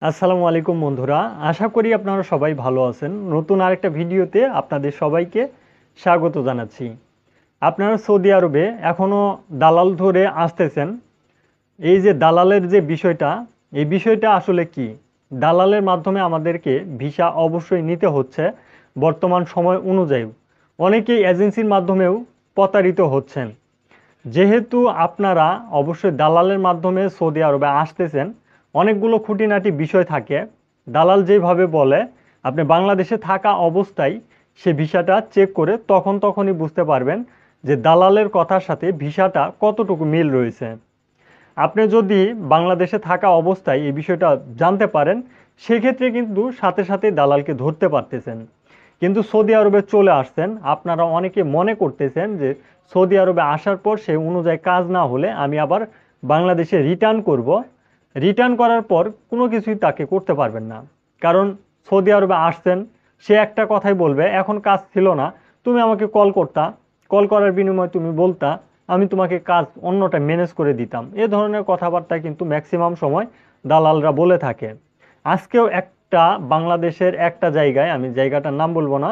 আসসালামু আলাইকুম বন্ধুরা, আশা করি আপনারা সবাই ভালো আছেন। নতুন আরেকটা ভিডিওতে আপনাদের সবাইকে স্বাগত জানাচ্ছি। আপনারা সৌদি আরবে এখনও দালাল ধরে আসতেছেন। এই যে দালালের যে বিষয়টা, এই বিষয়টা আসলে কি? দালালের মাধ্যমে আমাদেরকে ভিসা অবশ্যই নিতে হচ্ছে বর্তমান সময় অনুযায়ী। অনেকেই এজেন্সির মাধ্যমেও প্রতারিত হচ্ছেন। যেহেতু আপনারা অবশ্যই দালালের মাধ্যমে সৌদি আরবে আসতেছেন, অনেকগুলো খুঁটিনাটি বিষয় থাকে। দালাল যেভাবে বলে, আপনি বাংলাদেশে থাকা অবস্থায় সে ভিসাটা চেক করে তখনই বুঝতে পারবেন যে দালালের কথার সাথে ভিসাটা কতটুকু মিল রয়েছে। আপনি যদি বাংলাদেশে থাকা অবস্থায় এই বিষয়টা জানতে পারেন, সেক্ষেত্রে কিন্তু সাথে সাথে দালালকে ধরতে পারতেছেন। কিন্তু সৌদি আরবে চলে আসছেন, আপনারা অনেকে মনে করতেছেন যে সৌদি আরবে আসার পর সে অনুযায়ী কাজ না হলে আমি আবার বাংলাদেশে রিটার্ন করব। রিটার্ন করার পর কোনো কিছুই তাকে করতে পারবেন না। কারণ সৌদি আরবে আসছেন, সে একটা কথাই বলবে, এখন কাজ ছিল না, তুমি আমাকে কল করতা, কল করার বিনিময়ে তুমি বলতা, আমি তোমাকে কাজ অন্যটা ম্যানেজ করে দিতাম। এ ধরনের কথাবার্তা কিন্তু ম্যাক্সিমাম সময় দালালরা বলে থাকে। আজকেও একটা বাংলাদেশের একটা জায়গায়, আমি জায়গাটার নাম বলবো না,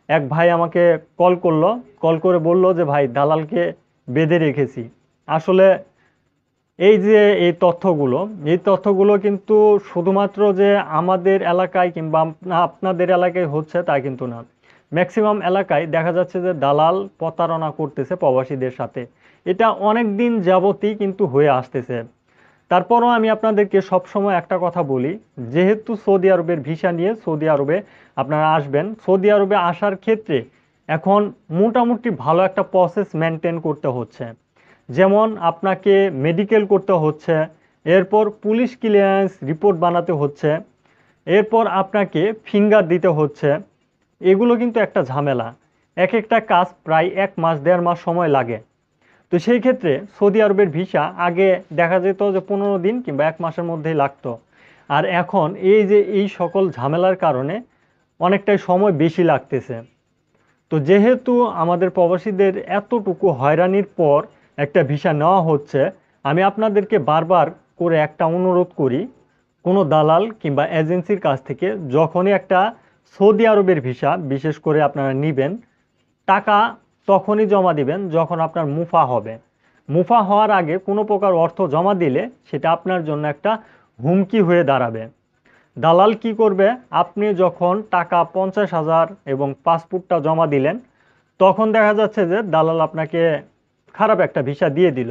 এক ভাই আমাকে কল করলো, কল করে বলল যে ভাই দালালকে বেঁধে রেখেছি। আসলে এই তথ্যগুলো কিন্তু শুধুমাত্র যে আমাদের এলাকায় কিংবা আপনাদের এলাকায় হচ্ছে তা কিন্তু না। ম্যাক্সিমাম এলাকায় দেখা যাচ্ছে যে দালাল প্রতারণা করতেছে প্রবাসীদের সাথে। এটা অনেক দিন যাবতই কিন্তু হয়ে আসতেছে। তারপরও আমি আপনাদেরকে সবসময় একটা কথা বলি, যেহেতু সৌদি আরবের ভিসা নিয়ে সৌদি আরবে আপনারা আসবেন, সৌদি আরবে আসার ক্ষেত্রে এখন মোটামুটি ভালো একটা প্রসেস মেনটেন করতে হচ্ছে। যেমন আপনাকে মেডিকেল করতে হচ্ছে, এরপর পুলিশ ক্লিয়ারেন্স রিপোর্ট বানাতে হচ্ছে, এরপর আপনাকে ফিঙ্গার দিতে হচ্ছে। এগুলো কিন্তু একটা ঝামেলা। এক একটা কাজ প্রায় 1 মাস 1.5 মাস সময় লাগে। তো সেই ক্ষেত্রে সৌদি আরবের ভিসা আগে দেখা যেত যে 15 দিন কিংবা 1 মাসের মধ্যেই লাগতো। আর এখন এই যে এই সকল ঝামেলার কারণে অনেকটাই সময় বেশি লাগতেছে। তো যেহেতু আমাদের প্রবাসীদের এতটুকু হয়রানির পর একটা ভিসা নেওয়া হচ্ছে, আমি আপনাদেরকে বারবার করে একটা অনুরোধ করি, কোনো দালাল কিংবা এজেন্সির কাছ থেকে যখনই একটা সৌদি আরবের ভিসা বিশেষ করে আপনারা নেবেন, টাকা তখনই জমা দিবেন যখন আপনার মুফা হবে। মুফা হওয়ার আগে কোনো প্রকার অর্থ জমা দিলে সেটা আপনার জন্য একটা হুমকি হয়ে দাঁড়াবে। দালাল কি করবে, আপনি যখন টাকা 50,000 এবং পাসপোর্টটা জমা দিলেন, তখন দেখা যাচ্ছে যে দালাল আপনাকে খারাপ একটা ভিসা দিয়ে দিল।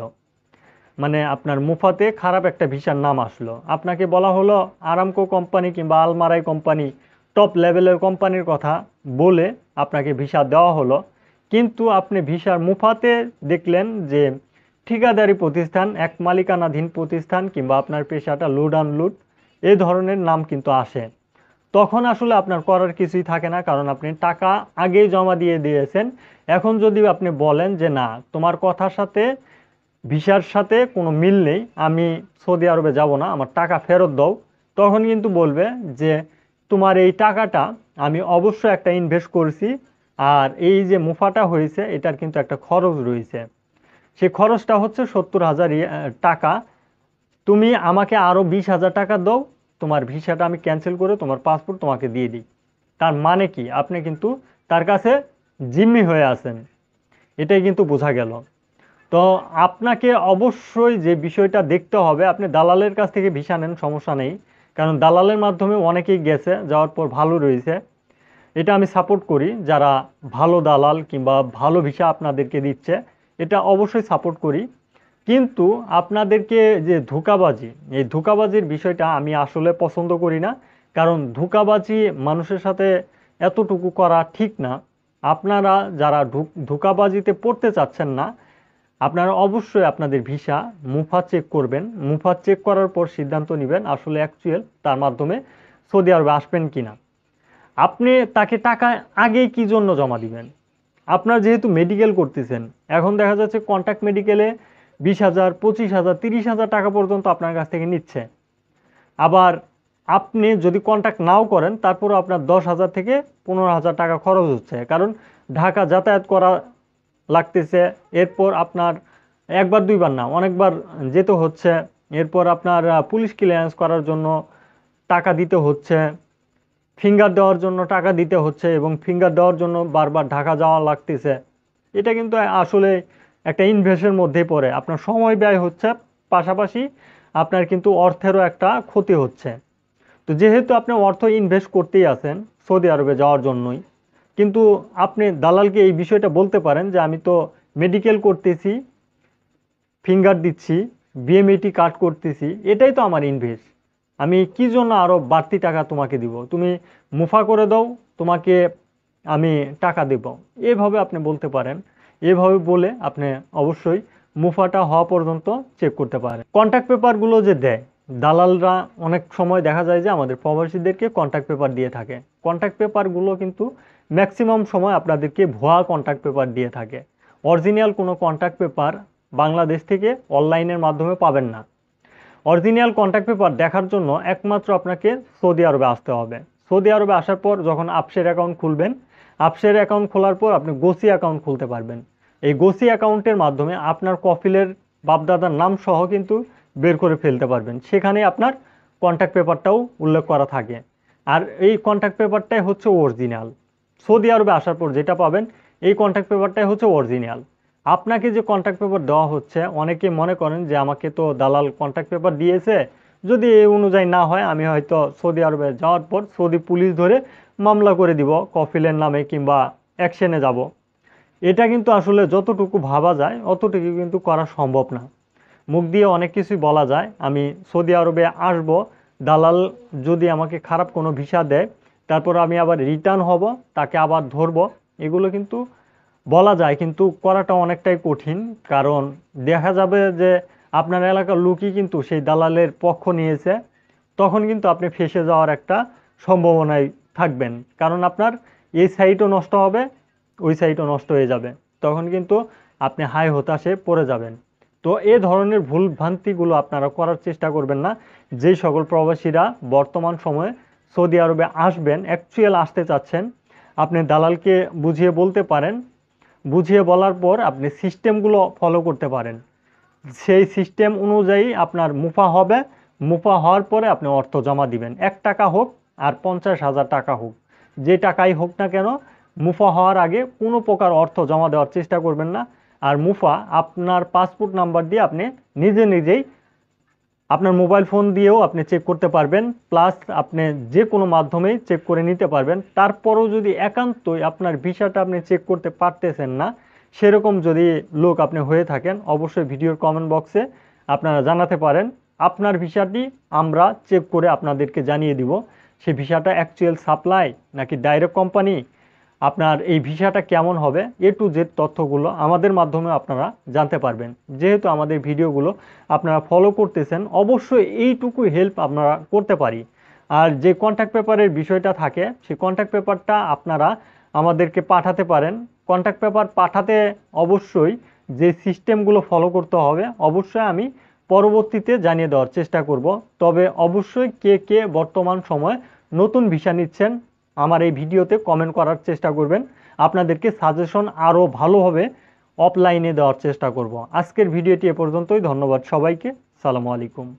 মানে আপনার মুফাতে খারাপ একটা ভিসার নাম আসলো, আপনাকে বলা হলো আরামকো কোম্পানি কিংবা আলমারাই কোম্পানি, টপ লেভেলের কোম্পানির কথা বলে আপনাকে ভিসা দেওয়া হলো। কিন্তু আপনি ভিসার মুফাতে দেখলেন যে ঠিকাদারি প্রতিষ্ঠান, এক মালিকানাধীন প্রতিষ্ঠান কিংবা আপনার পেশাটা লোড আনলোড, এই ধরনের নাম কিন্তু আসে। তখন আসলে আপনার করার কিছুই থাকে না, কারণ আপনি টাকা আগেই জমা দিয়ে দিয়েছেন। এখন যদি আপনি বলেন যে না, তোমার কথার সাথে ভিসার সাথে কোনো মিল নেই, আমি সৌদি আরবে যাব না, আমার টাকা ফেরত দাও, তখন কিন্তু বলবে যে তোমার এই টাকাটা আমি অবশ্যই একটা ইনভেস্ট করেছি, আর এই যে মুফাটা হয়েছে এটার কিন্তু একটা খরচ রয়েছে। সেই খরচটা হচ্ছে 70,000 টাকা। তুমি আমাকে আরও 20,000 টাকা দাও, তোমার ভিসাটা আমি ক্যান্সেল করে তোমার পাসপোর্ট তোমাকে দিয়ে দিই। তার মানে কি, আপনি কিন্তু তার কাছে জিম্মি হয়ে আছেন। এটাই কিন্তু বোঝা গেল। তো আপনাকে অবশ্যই যে বিষয়টা দেখতে হবে, আপনি দালালের কাছ থেকে ভিসা নেন, সমস্যা নেই। কারণ দালালের মাধ্যমে অনেকেই গেছে, যাওয়ার পর ভালো রয়েছে। এটা আমি সাপোর্ট করি, যারা ভালো দালাল কিংবা ভালো ভিসা আপনাদেরকে দিচ্ছে, এটা অবশ্যই সাপোর্ট করি। কিন্তু আপনাদেরকে যে ধোঁকাবাজি, এই ধোঁকাবাজির বিষয়টা আমি আসলে পছন্দ করি না। কারণ ধোঁকাবাজি মানুষের সাথে এতটুকু করা ঠিক না। আপনারা যারা ধোঁকাবাজিতে পড়তে চাচ্ছেন না, আপনারা অবশ্যই আপনাদের ভিসা মুফা চেক করবেন। মুফা চেক করার পর সিদ্ধান্ত নেবেন আসলে অ্যাকচুয়াল তার মাধ্যমে সৌদি আরবে আসবেন কিনা। আপনি তাকে টাকা আগেই কি জন্য জমা দিবেন? আপনার যেহেতু মেডিকেল করতেছেন, এখন দেখা যাচ্ছে কন্ট্যাক্ট মেডিকেলে 20,000, 25,000, 30,000 টাকা পর্যন্ত আপনার কাছ থেকে নিচ্ছে। আবার আপনি যদি কন্ট্যাক্ট নাও করেন, তারপরও আপনার 10,000 থেকে 15,000 টাকা খরচ হচ্ছে, কারণ ঢাকা যাতায়াত করা লাগতেছে। এরপর আপনার একবার দুইবার না, অনেকবার যেতে হচ্ছে। এরপর আপনার পুলিশ ক্লিয়ারেন্স করার জন্য টাকা দিতে হচ্ছে, ফিঙ্গার দেওয়ার জন্য টাকা দিতে হচ্ছে এবং ফিঙ্গার দেওয়ার জন্য বারবার ঢাকা যাওয়া লাগতেছে। এটা কিন্তু আসলে একটা ইনভেস্টের মধ্যেই পড়ে। আপনার সময় ব্যয় হচ্ছে, পাশাপাশি আপনার কিন্তু অর্থেরও একটা ক্ষতি হচ্ছে। তো যেহেতু আপনি অর্থ ইনভেস্ট করতেই আছেন সৌদি আরবে যাওয়ার জন্যই, কিন্তু আপনি দালালকে এই বিষয়টা বলতে পারেন যে আমি তো মেডিকেল করতেছি, ফিঙ্গার দিচ্ছি, বিএমইটি কার্ড করতেছি, এটাই তো আমার ইনভেস্ট। আমি কি জন্য আরও বাড়তি টাকা তোমাকে দিব? তুমি মুফা করে দাও, তোমাকে আমি টাকা দেব। এভাবে আপনি বলতে পারেন। এভাবে বলে আপনি অবশ্যই মুফাটা হওয়া পর্যন্ত চেক করতে পারেন। কন্ট্যাক্ট পেপারগুলো যে দেয় দালালরা, অনেক সময় দেখা যায় যে আমাদের প্রবাসীদেরকে কন্ট্যাক্ট পেপার দিয়ে থাকে। কন্ট্যাক্ট পেপারগুলো কিন্তু ম্যাক্সিমাম সময় আপনাদেরকে ভুয়া কন্ট্যাক্ট পেপার দিয়ে থাকে। অরিজিনাল কোনো কন্ট্যাক্ট পেপার বাংলাদেশ থেকে অনলাইনের মাধ্যমে পাবেন না। অরিজিনাল কন্ট্যাক্ট পেপার দেখার জন্য একমাত্র আপনাকে সৌদি আরবে আসতে হবে। সৌদি আরবে আসার পর যখন আপসের অ্যাকাউন্ট খুলবেন, আপসের অ্যাকাউন্ট খোলার পর আপনি গোসি অ্যাকাউন্ট খুলতে পারবেন। এই গোসি অ্যাকাউন্টের মাধ্যমে আপনার কফিলের বাপদাদার নাম সহ কিন্তু বের করে ফেলতে পারবেন। সেখানে আপনার কন্ট্যাক্ট পেপারটাও উল্লেখ করা থাকে। আর এই কন্ট্যাক্ট পেপারটাই হচ্ছে অরিজিনাল। সৌদি আরবে আসার পর যেটা পাবেন, এই কন্ট্যাক্ট পেপারটাই হচ্ছে অরিজিনাল। আপনাকে যে কন্ট্যাক্ট পেপার দেওয়া হচ্ছে, অনেকে মনে করেন যে আমাকে তো দালাল কন্ট্যাক্ট পেপার দিয়েছে, যদি এই অনুযায়ী না হয় আমি হয়তো সৌদি আরবে যাওয়ার পর সৌদি পুলিশ ধরে মামলা করে দিব কফিলের নামে, কিংবা অ্যাকশনে যাব। এটা কিন্তু আসলে যতটুকু ভাবা যায় অতটুকু কিন্তু করা সম্ভব না। মুখ দিয়ে অনেক কিছুই বলা যায়, আমি সৌদি আরবে আসব, দালাল যদি আমাকে খারাপ কোনো ভিসা দেয়, তারপর আমি আবার রিটার্ন হব, তাকে আবার ধরব, এগুলো কিন্তু বলা যায়, কিন্তু করাটা অনেকটাই কঠিন। কারণ দেখা যাবে যে আপনার এলাকার লোকই কিন্তু সেই দালালের পক্ষ নিয়েছে, তখন কিন্তু আপনি ফেঁসে যাওয়ার একটা সম্ভাবনায় থাকবেন। কারণ আপনার এই সাইটও নষ্ট হবে, ওই সাইটও নষ্ট হয়ে যাবে, তখন কিন্তু আপনি হাই হতাশে পড়ে যাবেন। তো এই ধরনের ভুল ভ্রান্তিগুলো আপনারা করার চেষ্টা করবেন না। যেই সকল প্রবাসীরা বর্তমান সময়ে সৌদি আরবে আসবেন, অ্যাকচুয়াল আসতে চাচ্ছেন, আপনি দালালকে বুঝিয়ে বলতে পারেন। বুঝিয়ে বলার পর আপনি সিস্টেমগুলো ফলো করতে পারেন। সেই সিস্টেম অনুযায়ী আপনার মুফা হবে। মুফা হওয়ার পরে আপনি অর্থ জমা দিবেন, 1 টাকা হোক আর 50,000 টাকা হোক, যে টাকাই হোক না কেন, মুফা হওয়ার আগে কোনো প্রকার অর্থ জমা দেওয়ার চেষ্টা করবেন না। আর মুফা আপনার পাসপোর্ট নাম্বার দিয়ে আপনি নিজে নিজেই আপনার মোবাইল ফোন দিয়েও আপনি চেক করতে পারবেন, প্লাস আপনি যে কোনো মাধ্যমেই চেক করে নিতে পারবেন। তারপরও যদি একান্তই আপনার ভিসাটা আপনি চেক করতে পারতেছেন না, সেরকম যদি লোক আপনি হয়ে থাকেন, অবশ্যই ভিডিওর কমেন্ট বক্সে আপনারা জানাতে পারেন। আপনার ভিসাটি আমরা চেক করে আপনাদেরকে জানিয়ে দিব সে ভিসাটা অ্যাকচুয়াল সাপ্লাই নাকি ডাইরেক্ট কোম্পানি, আপনার এই ভিসাটা কেমন হবে, এ টু জেড তথ্যগুলো আমাদের মাধ্যমে আপনারা জানতে পারবেন। যেহেতু আমাদের ভিডিওগুলো আপনারা ফলো করতেছেন, অবশ্যই এইটুকু হেল্প আপনারা করতে পারি। আর যে কন্ট্যাক্ট পেপারের বিষয়টা থাকে, সেই কন্ট্যাক্ট পেপারটা আপনারা আমাদেরকে পাঠাতে পারেন। কন্ট্যাক্ট পেপার পাঠাতে অবশ্যই যে সিস্টেমগুলো ফলো করতে হবে, অবশ্যই আমি পরবর্তীতে জানিয়ে দেওয়ার চেষ্টা করব। তবে অবশ্যই কে কে বর্তমান সময় নতুন ভিসা নিচ্ছেন, আমার এই ভিডিওতে কমেন্ট করার চেষ্টা করবেন। আপনাদেরকে সাজেশন আরও ভালোভাবে অফলাইনে দেওয়ার চেষ্টা করব। আজকের ভিডিওটি এ পর্যন্তই। ধন্যবাদ সবাইকে। সালামু আলাইকুম।